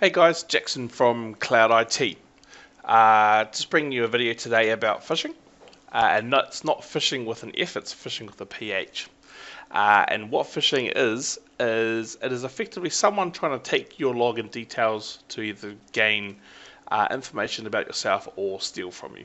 Hey guys, Jackson from Cloud IT. Just bringing you a video today about phishing. And no, it's not phishing with an F, it's phishing with a PH. And what phishing is it is effectively someone trying to take your login details to either gain information about yourself or steal from you.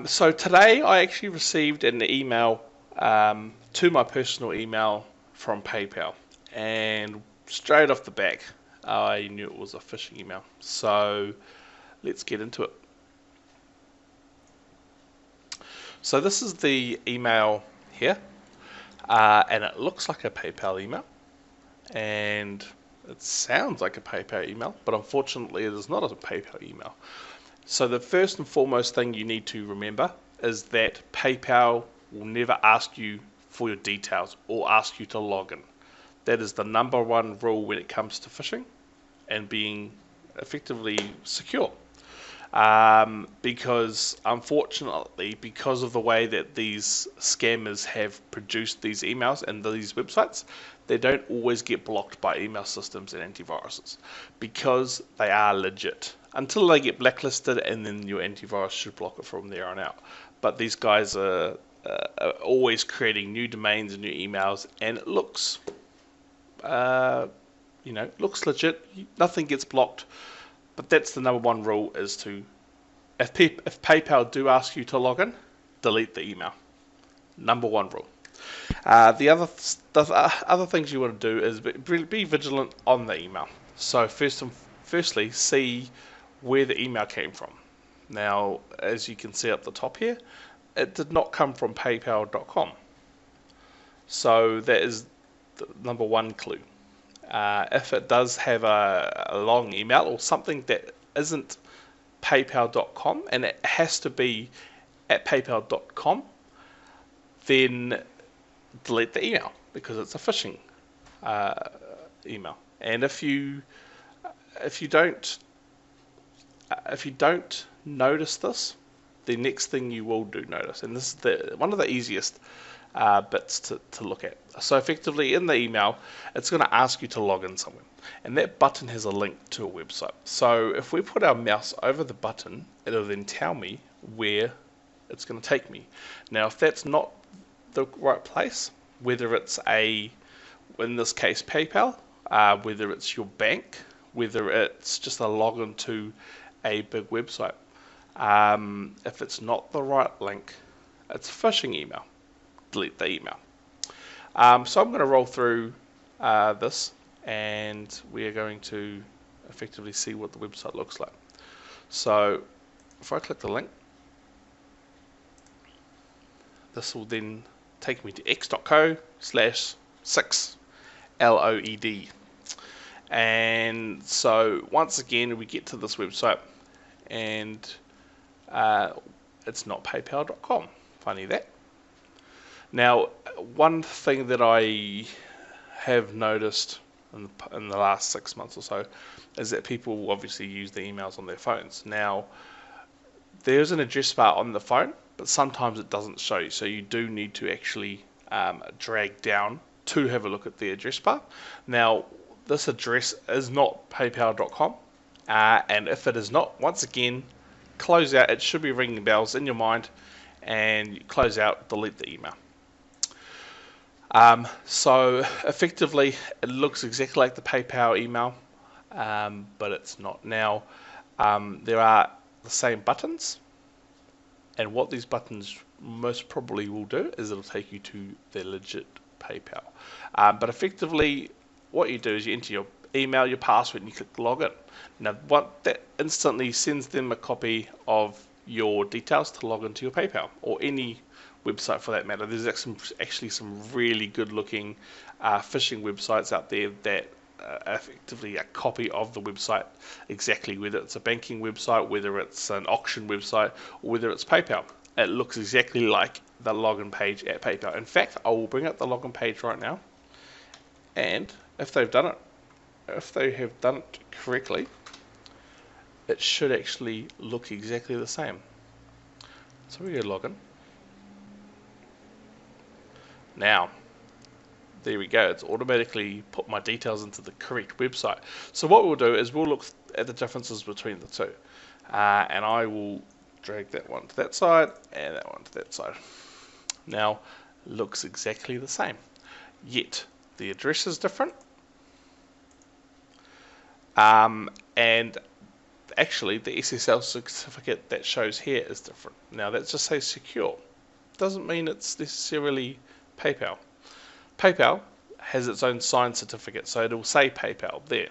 So today I actually received an email to my personal email from PayPal. And straight off the back, I knew it was a phishing email. So let's get into it. So this is the email here, and it looks like a PayPal email, and it sounds like a PayPal email, but unfortunately it is not a PayPal email. So the first and foremost thing you need to remember is that PayPal will never ask you for your details or ask you to log in. That is the number one rule when it comes to phishing and being effectively secure. Because unfortunately, because of the way that these scammers have produced these emails and these websites, they don't always get blocked by email systems and antiviruses because they are legit until they get blacklisted, and then your antivirus should block it from there on out. But these guys are always creating new domains and new emails, and it looks looks legit. Nothing gets blocked, but that's the number one rule: is to if PayPal do ask you to log in, delete the email. Number one rule. The other things you want to do is be vigilant on the email. So firstly, see where the email came from. Now, as you can see up the top here, it did not come from PayPal.com. So that is the number one clue. If it does have a long email or something that isn't PayPal.com and it has to be at PayPal.com, then delete the email because it's a phishing email. And if you don't notice this, the next thing you will do notice, and this is one of the easiest bits to look at. So effectively in the email, it's going to ask you to log in somewhere, and that button has a link to a website. So if we put our mouse over the button, it'll then tell me where it's going to take me. Now if that's not the right place, whether it's in this case PayPal, whether it's your bank, whether it's just a login to a big website, if it's not the right link, it's a phishing email. Delete the email. So I'm going to roll through this, and we are going to effectively see what the website looks like. So if I click the link, this will then take me to x.co/6LOED. And so once again we get to this website, and it's not PayPal.com. Funny that. Now, one thing that I have noticed in the last 6 months or so is that people obviously use the emails on their phones. Now, there's an address bar on the phone, but sometimes it doesn't show you, so you do need to actually drag down to have a look at the address bar. Now, this address is not PayPal.com, and if it is not, once again, close out. It should be ringing bells in your mind, and you close out, delete the email. So effectively, it looks exactly like the PayPal email, but it's not. Now, there are the same buttons, and what these buttons most probably will do is it'll take you to the legit PayPal. But effectively, what you do is you enter your email, your password, and you click login. Now, what that instantly sends them a copy of your details to log into your PayPal or any website for that matter. There's actually some really good looking phishing websites out there that effectively a copy of the website exactly, whether it's a banking website, whether it's an auction website, or whether it's PayPal. It looks exactly like the login page at PayPal. In fact, I will bring up the login page right now, and if they have done it correctly, it should actually look exactly the same. So we go login. Now, There we go, it's automatically put my details into the correct website. So what we'll do is we'll look at the differences between the two. And I will drag that one to that side and that one to that side. Now, looks exactly the same, yet the address is different. And actually the SSL certificate that shows here is different. Now that just says secure. Doesn't mean it's necessarily PayPal. PayPal has its own signed certificate, so it'll say PayPal there.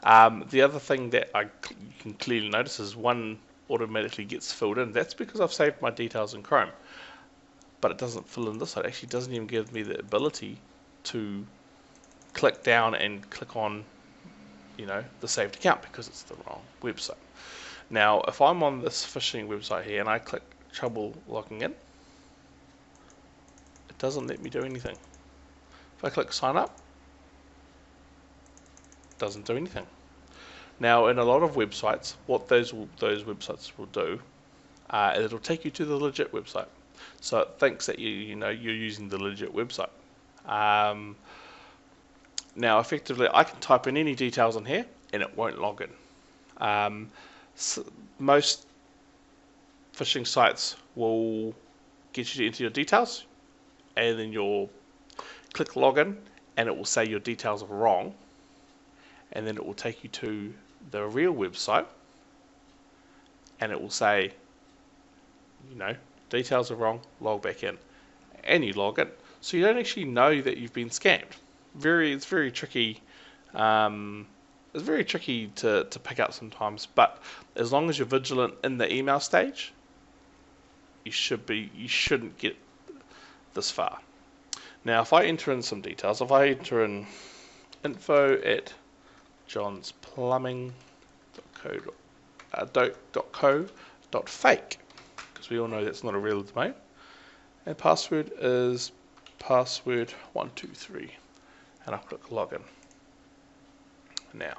The other thing that you can clearly notice is one automatically gets filled in. That's because I've saved my details in Chrome. But it doesn't fill in this side. It actually doesn't even give me the ability to click down and click on, the saved account, because it's the wrong website. Now, if I'm on this phishing website here and I click trouble logging in, it doesn't let me do anything. If I click sign up, it doesn't do anything. Now, in a lot of websites, what those websites will do, it'll take you to the legit website. So it thinks that you're using the legit website. Now, effectively, I can type in any details on here, and it won't log in. So most phishing sites will get you to enter your details, and then you'll click login, and it will say your details are wrong, and then it will take you to the real website, and it will say, details are wrong, log back in, and you log in. So you don't actually know that you've been scammed. It's very tricky. It's very tricky to pick up sometimes, but as long as you're vigilant in the email stage, you shouldn't get this far. Now, if I enter in some details, if I enter in info@johnsplumbing.co.fake, because we all know that's not a real domain, and password is password123, and I'll click login. Now,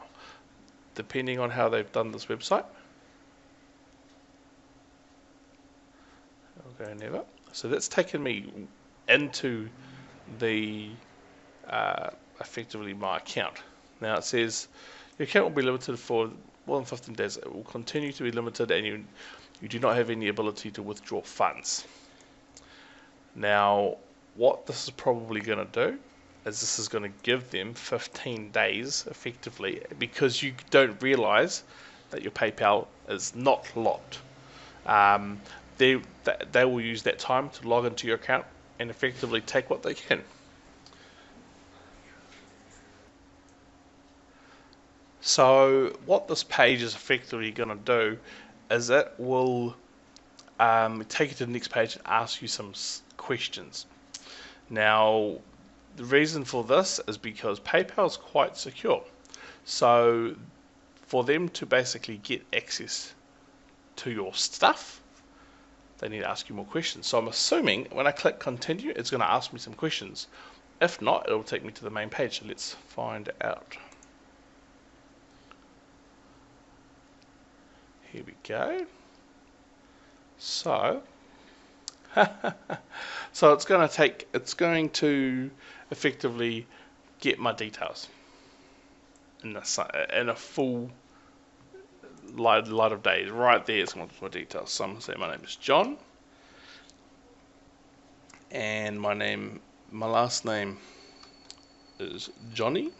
depending on how they've done this website, I'll go never. So that's taken me into the effectively my account. Now it says your account will be limited for more than 15 days. It will continue to be limited, and you do not have any ability to withdraw funds. Now, what this is probably going to do is this is going to give them 15 days effectively, because you don't realize that your PayPal is not locked. They will use that time to log into your account and effectively take what they can. So what this page is effectively going to do is it will take you to the next page and ask you some questions. Now, the reason for this is because PayPal is quite secure. So for them to basically get access to your stuff, they need to ask you more questions. So I'm assuming when I click continue, it's going to ask me some questions. If not, it'll take me to the main page. So let's find out. Here we go. So, so it's going to effectively get my details in a full light of day. Right there, it's going to put my details. So I'm going to say my name is John, and my last name is Johnny.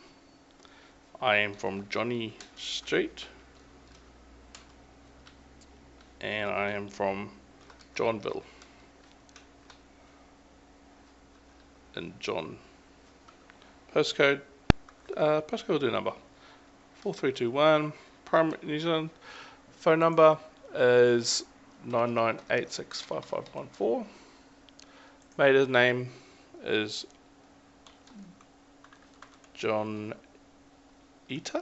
I am from Johnny Street, and I am from Johnville in John. Postcode will do number 4321, Primary New Zealand. Phone number is 99865514. Maiden name is John Eater.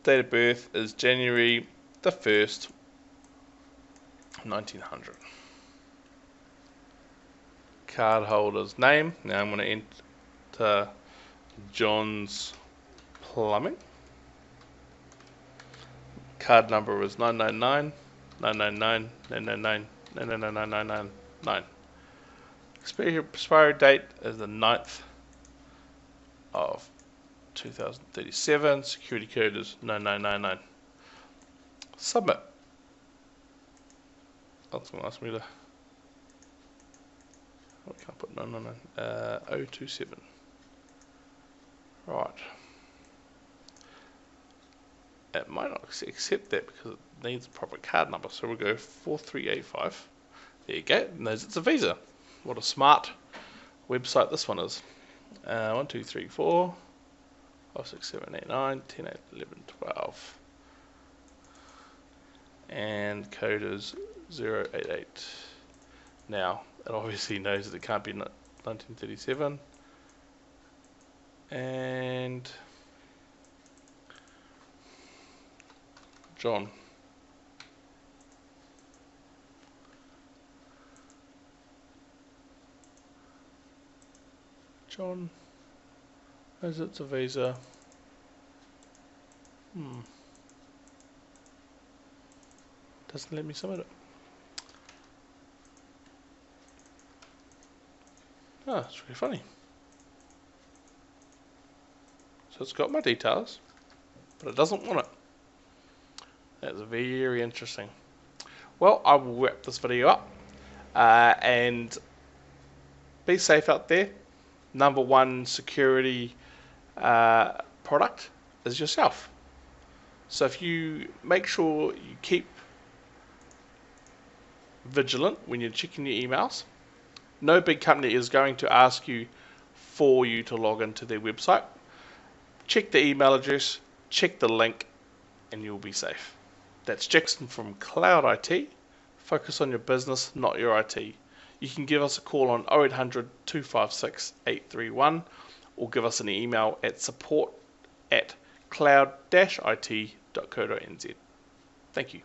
Date of birth is January the 1st, 1900. Card holder's name. Now I'm going to enter John's Plumbing. Card number is 999 999 999 999 999. Expiry date is the 9th of 2037. Security code is 9999. Submit. That's going to ask me to. I can't put 999. 027. Right. It might not accept that because it needs a proper card number. So we'll go 4385. There you go. It knows it's a Visa. What a smart website this one is. 1, 2, 3, 4, 5, 6, 7, 8, 9, 10, 11, 12. And code is 088. Now, it obviously knows that it can't be 1937. And John. John, as it's a Visa. Doesn't let me submit it. Ah, it's really funny. So it's got my details, but it doesn't want it. That's very interesting. Well, I will wrap this video up, and be safe out there. Number one security product is yourself. So if you make sure you keep vigilant when you're checking your emails, no big company is going to ask you for you to log into their website. Check the email address, check the link, and you'll be safe. That's Jackson from Cloud IT. Focus on your business, not your IT. You can give us a call on 0800 256 831 or give us an email at support@cloud-it.co.nz. Thank you.